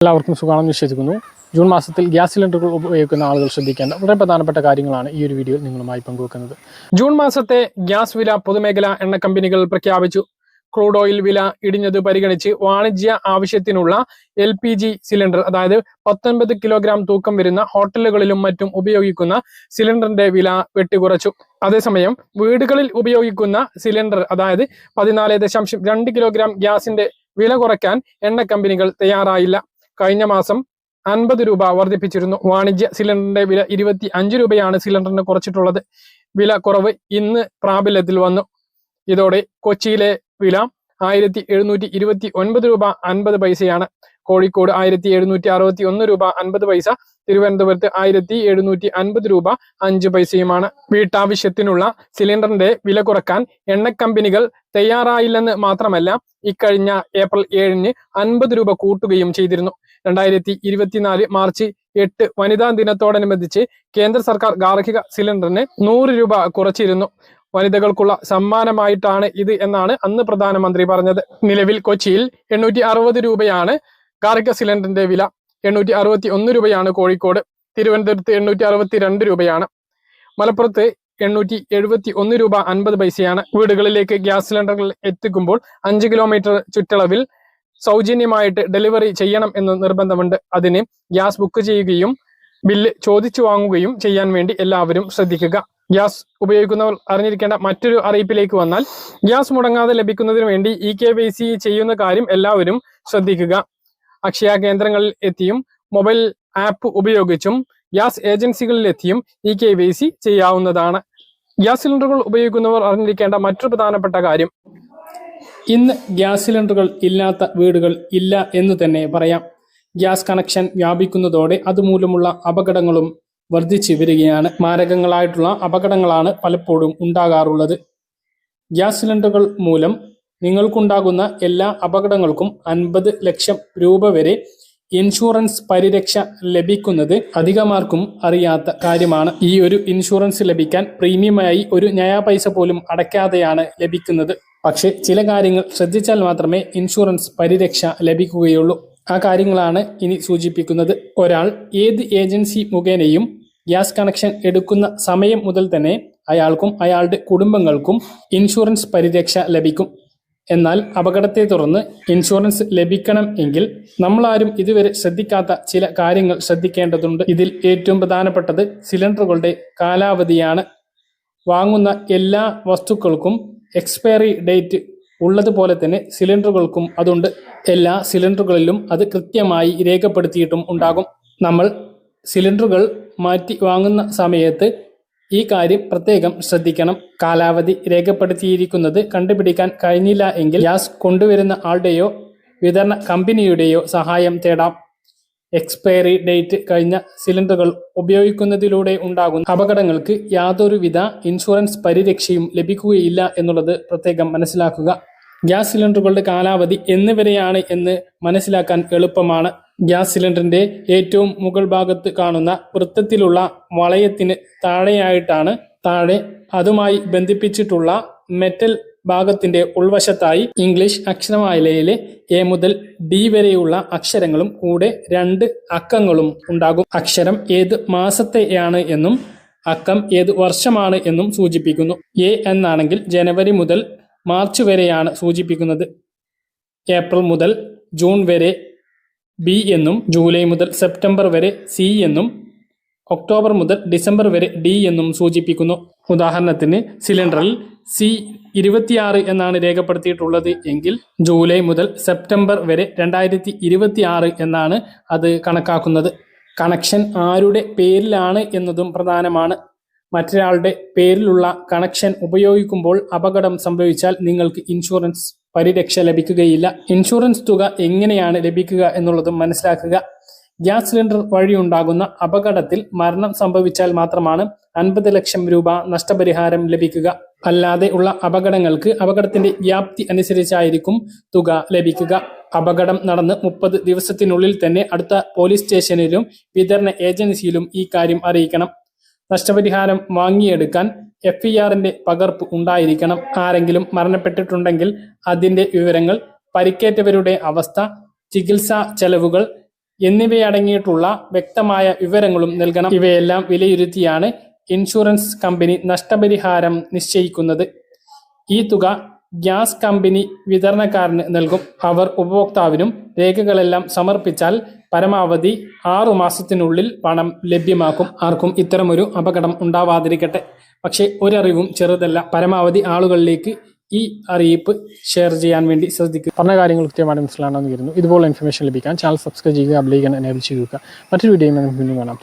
എല്ലാവർക്കും സുഖമാണെന്ന് വിശ്വസിക്കുന്നു. ജൂൺ മാസത്തിൽ ഗ്യാസ് സിലിണ്ടറുകൾ ഉപയോഗിക്കുന്ന ആളുകൾ ശ്രദ്ധിക്കേണ്ട വളരെ പ്രധാനപ്പെട്ട കാര്യങ്ങളാണ് ഈ ഒരു വീഡിയോയിൽ നിങ്ങളുമായി പങ്കുവെക്കുന്നത്. ജൂൺ മാസത്തെ ഗ്യാസ് വില പൊതുമേഖലാ എണ്ണ കമ്പനികൾ പ്രഖ്യാപിച്ചു. ക്രൂഡ് ഓയിൽ വില ഇടിഞ്ഞത് പരിഗണിച്ച് വാണിജ്യ ആവശ്യത്തിനുള്ള LPG സിലിണ്ടർ, അതായത് 19 കിലോഗ്രാം തൂക്കം വരുന്ന ഹോട്ടലുകളിലും മറ്റും ഉപയോഗിക്കുന്ന സിലിണ്ടറിന്റെ വില വെട്ടിക്കുറച്ചു. അതേസമയം വീടുകളിൽ ഉപയോഗിക്കുന്ന സിലിണ്ടർ, അതായത് 14.2 കിലോഗ്രാം ഗ്യാസിന്റെ വില കുറയ്ക്കാൻ എണ്ണ കമ്പനികൾ തയ്യാറായില്ല. കഴിഞ്ഞ മാസം 50 രൂപ വർദ്ധിപ്പിച്ചിരുന്നു. വാണിജ്യ സിലിണ്ടറിന്റെ വില 25 രൂപയാണ് സിലിണ്ടറിന് കുറച്ചിട്ടുള്ളത്. വില കുറവ് ഇന്ന് പ്രാബല്യത്തിൽ വന്നു. ഇതോടെ കൊച്ചിയിലെ വില 1729 രൂപ 50 പൈസയാണ്. കോഴിക്കോട് 1761 രൂപ 50 പൈസ, തിരുവനന്തപുരത്ത് 1750 രൂപ 5 പൈസയുമാണ്. വീട്ടാവശ്യത്തിനുള്ള സിലിണ്ടറിന്റെ വില കുറക്കാൻ എണ്ണക്കമ്പനികൾ തയ്യാറായില്ലെന്ന് മാത്രമല്ല, ഇക്കഴിഞ്ഞ ഏപ്രിൽ 7-ന് 50 രൂപ കൂട്ടുകയും ചെയ്തിരുന്നു. 2024 മാർച്ച് 8 വനിതാ ദിനത്തോടനുബന്ധിച്ച് കേന്ദ്ര സർക്കാർ ഗാർഹിക സിലിണ്ടറിന് 100 രൂപ കുറച്ചിരുന്നു. വനിതകൾക്കുള്ള സമ്മാനമായിട്ടാണ് ഇത് എന്നാണ് അന്ന് പ്രധാനമന്ത്രി പറഞ്ഞത്. നിലവിൽ കൊച്ചിയിൽ 860 രൂപയാണ് ഗാർഹിക സിലിണ്ടറിന്റെ വില. 861 രൂപയാണ് കോഴിക്കോട്. തിരുവനന്തപുരത്ത് 862 രൂപയാണ്. മലപ്പുറത്ത് 871 രൂപ 50 പൈസയാണ്. വീടുകളിലേക്ക് ഗ്യാസ് സിലിണ്ടറുകൾ എത്തിക്കുമ്പോൾ 5 കിലോമീറ്റർ ചുറ്റളവിൽ സൗജന്യമായിട്ട് ഡെലിവറി ചെയ്യണം എന്ന് നിർബന്ധമുണ്ട്. അതിന് ഗ്യാസ് ബുക്ക് ചെയ്യുകയും ബില്ല് ചോദിച്ചു വാങ്ങുകയും ചെയ്യാൻ വേണ്ടി എല്ലാവരും ശ്രദ്ധിക്കുക. ഗ്യാസ് ഉപയോഗിക്കുന്നവർ അറിഞ്ഞിരിക്കേണ്ട മറ്റൊരു അറിയിപ്പിലേക്ക് വന്നാൽ, ഗ്യാസ് മുടങ്ങാതെ ലഭിക്കുന്നതിന് വേണ്ടി EKYC ചെയ്യുന്ന കാര്യം എല്ലാവരും ശ്രദ്ധിക്കുക. അക്ഷയ കേന്ദ്രങ്ങളിൽ എത്തിയും മൊബൈൽ ആപ്പ് ഉപയോഗിച്ചും ഗ്യാസ് ഏജൻസികളിൽ എത്തിയും EKYC ചെയ്യാവുന്നതാണ്. ഗ്യാസ് സിലിണ്ടറുകൾ ഉപയോഗിക്കുന്നവർ അറിഞ്ഞിരിക്കേണ്ട മറ്റൊരു പ്രധാനപ്പെട്ട കാര്യം, ഇന്ന് ഗ്യാസ് സിലിണ്ടറുകൾ ഇല്ലാത്ത വീടുകൾ ഇല്ല എന്ന് തന്നെ പറയാം. ഗ്യാസ് കണക്ഷൻ വ്യാപിക്കുന്നതോടെ അതുമൂലമുള്ള അപകടങ്ങളും വർദ്ധിച്ചു വരികയാണ്. മാരകങ്ങളായിട്ടുള്ള അപകടങ്ങളാണ് പലപ്പോഴും ഉണ്ടാകാറുള്ളത്. ഗ്യാസ് സിലിണ്ടറുകൾ മൂലം നിങ്ങൾക്കുണ്ടാകുന്ന എല്ലാ അപകടങ്ങൾക്കും 50 ലക്ഷം രൂപ വരെ ഇൻഷുറൻസ് പരിരക്ഷ ലഭിക്കുന്നത് അധികമാർക്കും അറിയാത്ത കാര്യമാണ്. ഈ ഒരു ഇൻഷുറൻസ് ലഭിക്കാൻ പ്രീമിയമായി ഒരു നയാ പൈസ പോലും അടയ്ക്കാതെയാണ് ലഭിക്കുന്നത്. പക്ഷേ ചില കാര്യങ്ങൾ ശ്രദ്ധിച്ചാൽ മാത്രമേ ഇൻഷുറൻസ് പരിരക്ഷ ലഭിക്കുകയുള്ളൂ. ആ കാര്യങ്ങളാണ് ഇനി സൂചിപ്പിക്കുന്നത്. ഒരാൾ ഏത് ഏജൻസി മുഖേനയും ഗ്യാസ് കണക്ഷൻ എടുക്കുന്ന സമയം മുതൽ തന്നെ അയാൾക്കും അയാളുടെ കുടുംബങ്ങൾക്കും ഇൻഷുറൻസ് പരിരക്ഷ ലഭിക്കും. എന്നാൽ അപകടത്തെ തുടർന്ന് ഇൻഷുറൻസ് ലഭിക്കണം എങ്കിൽ നമ്മളാരും ഇതുവരെ ശ്രദ്ധിക്കാത്ത ചില കാര്യങ്ങൾ ശ്രദ്ധിക്കേണ്ടതുണ്ട്. ഇതിൽ ഏറ്റവും പ്രധാനപ്പെട്ടത് സിലിണ്ടറുകളുടെ കാലാവധിയാണ്. വാങ്ങുന്ന എല്ലാ വസ്തുക്കൾക്കും എക്സ്പയറി ഡേറ്റ് ഉള്ളതുപോലെ തന്നെ സിലിണ്ടറുകൾക്കും അതുണ്ട്. എല്ലാ സിലിണ്ടറുകളിലും അത് കൃത്യമായി രേഖപ്പെടുത്തിയിട്ടും ഉണ്ടാകും. നമ്മൾ സിലിണ്ടറുകൾ മാറ്റി വാങ്ങുന്ന സമയത്ത് ഈ കാര്യം പ്രത്യേകം ശ്രദ്ധിക്കണം. കാലാവധി രേഖപ്പെടുത്തിയിരിക്കുന്നത് കണ്ടുപിടിക്കാൻ കഴിഞ്ഞില്ല എങ്കിൽ ഗ്യാസ് കൊണ്ടുവരുന്ന ആളുടെയോ വിതരണ കമ്പനിയുടെയോ സഹായം തേടാം. എക്സ്പയറി ഡേറ്റ് കഴിഞ്ഞ സിലിണ്ടറുകൾ ഉപയോഗിക്കുന്നതിലൂടെ ഉണ്ടാകുന്ന അപകടങ്ങൾക്ക് യാതൊരുവിധ ഇൻഷുറൻസ് പരിരക്ഷയും ലഭിക്കുകയില്ല എന്നുള്ളത് പ്രത്യേകം മനസ്സിലാക്കുക. ഗ്യാസ് സിലിണ്ടറുകളുടെ കാലാവധി എന്നുവരെയാണ് എന്ന് മനസ്സിലാക്കാൻ എളുപ്പമാണ്. ഗ്യാസ് സിലിണ്ടറിന്റെ ഏറ്റവും മുകൾ ഭാഗത്ത് കാണുന്ന വൃത്തത്തിലുള്ള വളയത്തിന് താഴെയായിട്ടാണ്, താഴെ അതുമായി ബന്ധിപ്പിച്ചിട്ടുള്ള മെറ്റൽ ഭാഗത്തിന്റെ ഉൾവശത്തായി ഇംഗ്ലീഷ് അക്ഷരമാലയിലെ A മുതൽ D വരെയുള്ള അക്ഷരങ്ങളും കൂടെ 2 അക്കങ്ങളും ഉണ്ടാകും. അക്ഷരം ഏത് മാസത്തെയാണ് എന്നും അക്കം ഏത് വർഷമാണ് എന്നും സൂചിപ്പിക്കുന്നു. A എന്നാണെങ്കിൽ ജനുവരി മുതൽ മാർച്ച് വരെയാണ് സൂചിപ്പിക്കുന്നത്. ഏപ്രിൽ മുതൽ ജൂൺ വരെ B എന്നും, ജൂലൈ മുതൽ സെപ്റ്റംബർ വരെ C എന്നും, ഒക്ടോബർ മുതൽ ഡിസംബർ വരെ D എന്നും സൂചിപ്പിക്കുന്നു. ഉദാഹരണത്തിന് സിലിണ്ടറിൽ C26 എന്നാണ് രേഖപ്പെടുത്തിയിട്ടുള്ളത് എങ്കിൽ ജൂലൈ മുതൽ സെപ്റ്റംബർ വരെ 2026 എന്നാണ് അത് കണക്കാക്കുന്നത്. കണക്ഷൻ ആരുടെ പേരിലാണ് എന്നതും പ്രധാനമാണ്. മറ്റൊരാളുടെ പേരിലുള്ള കണക്ഷൻ ഉപയോഗിക്കുമ്പോൾ അപകടം സംഭവിച്ചാൽ നിങ്ങൾക്ക് ഇൻഷുറൻസ് പരിരക്ഷ ലഭിക്കുകയില്ല. ഇൻഷുറൻസ് തുക എങ്ങനെയാണ് ലഭിക്കുക എന്നുള്ളതും മനസ്സിലാക്കുക. ഗ്യാസ് സിലിണ്ടർ വഴിയുണ്ടാകുന്ന അപകടത്തിൽ മരണം സംഭവിച്ചാൽ മാത്രമാണ് 50 ലക്ഷം രൂപ നഷ്ടപരിഹാരം ലഭിക്കുക. അല്ലാതെ ഉള്ള അപകടങ്ങൾക്ക് അപകടത്തിന്റെ വ്യാപ്തി അനുസരിച്ചായിരിക്കും തുക ലഭിക്കുക. അപകടം നടന്ന് 30 ദിവസത്തിനുള്ളിൽ തന്നെ അടുത്ത പോലീസ് സ്റ്റേഷനിലും വിതരണ ഏജൻസിയിലും ഈ കാര്യം അറിയിക്കണം. നഷ്ടപരിഹാരം വാങ്ങിയെടുക്കാൻ FIR-ന്റെ പകർപ്പ് ഉണ്ടായിരിക്കണം. ആരെങ്കിലും മരണപ്പെട്ടിട്ടുണ്ടെങ്കിൽ അതിന്റെ വിവരങ്ങൾ, പരിക്കേറ്റവരുടെ അവസ്ഥ, ചികിത്സാ ചെലവുകൾ, എന്നിവയടങ്ങിയിട്ടുള്ള വ്യക്തമായ വിവരങ്ങളും നൽകണം. ഇവയെല്ലാം വിലയിരുത്തിയാണ് ഇൻഷുറൻസ് കമ്പനി നഷ്ടപരിഹാരം നിശ്ചയിക്കുന്നത്. ഈ തുക ഗ്യാസ് കമ്പനി വിതരണക്കാരന് നൽകും. അവർ ഉപഭോക്താവിനും രേഖകളെല്ലാം സമർപ്പിച്ചാൽ പരമാവധി 6 മാസത്തിനുള്ളിൽ പണം ലഭ്യമാക്കും. ആർക്കും ഇത്തരമൊരു അപകടം ഉണ്ടാവാതിരിക്കട്ടെ. പക്ഷേ ഒരറിവും ചെറുതല്ല. പരമാവധി ആളുകളിലേക്ക് ഈ അറിയിപ്പ് ഷെയർ ചെയ്യാൻ വേണ്ടി ശ്രദ്ധിക്കുക. പറഞ്ഞ കാര്യങ്ങൾ കൃത്യമായിട്ട് മനസ്സിലാണെന്ന് കരുതുന്നു. ഇതുപോലെ ഇൻഫർമേഷൻ ലഭിക്കാൻ ചാനൽ സബ്സ്ക്രൈബ് ചെയ്യുക, ബെൽ ഐക്കൺ എനേബിൾ ചെയ്യുക. മറ്റൊരു വീഡിയോയിൽ നമുക്ക് വീണ്ടും കാണാം.